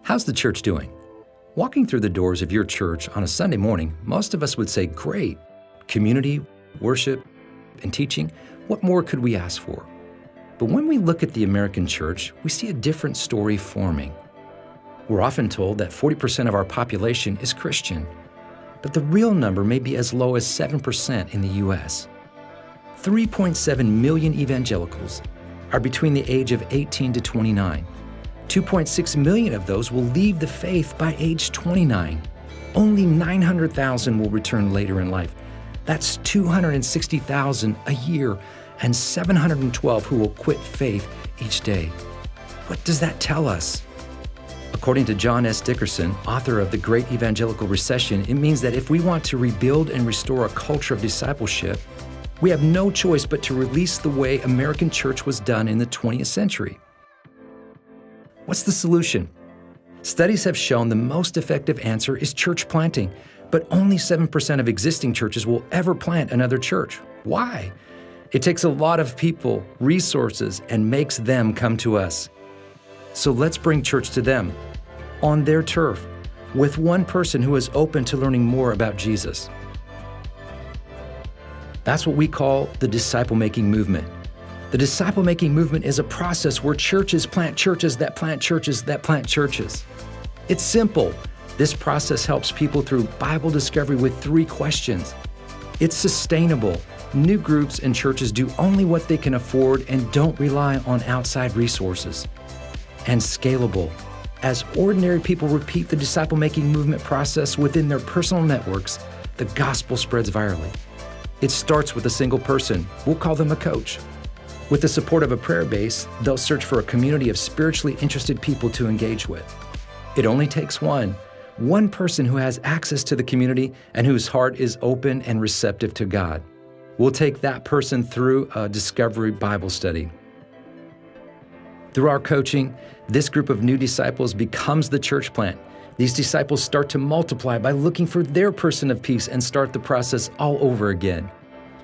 How's the church doing? Walking through the doors of your church on a Sunday morning, most of us would say, great. Community, worship, and teaching, what more could we ask for? But when we look at the American church, we see a different story forming. We're often told that 40% of our population is Christian, but the real number may be as low as 7% in the U.S. 3.7 million evangelicals are between the age of 18 to 29. 2.6 million of those will leave the faith by age 29. Only 900,000 will return later in life. That's 260,000 a year, and 712 who will quit faith each day. What does that tell us? According to John S. Dickerson, author of The Great Evangelical Recession, it means that if we want to rebuild and restore a culture of discipleship, we have no choice but to release the way American church was done in the 20th century. What's the solution? Studies have shown the most effective answer is church planting, but only 7% of existing churches will ever plant another church. Why? It takes a lot of people, resources, and makes them come to us. So let's bring church to them, on their turf, with one person who is open to learning more about Jesus. That's what we call the disciple-making movement. The disciple-making movement is a process where churches plant churches that plant churches that plant churches. It's simple. This process helps people through Bible discovery with 3 questions. It's sustainable. New groups and churches do only what they can afford and don't rely on outside resources. And scalable. As ordinary people repeat the disciple-making movement process within their personal networks, the gospel spreads virally. It starts with a single person. We'll call them a coach. With the support of a prayer base, they'll search for a community of spiritually interested people to engage with. It only takes one person who has access to the community and whose heart is open and receptive to God. We'll take that person through a discovery Bible study. Through our coaching, this group of new disciples becomes the church plant. These disciples start to multiply by looking for their person of peace and start the process all over again.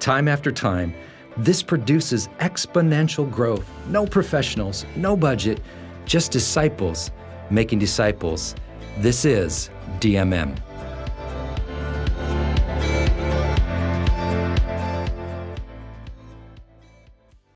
Time after time, this produces exponential growth. No professionals, no budget, just disciples making disciples. This is DMM.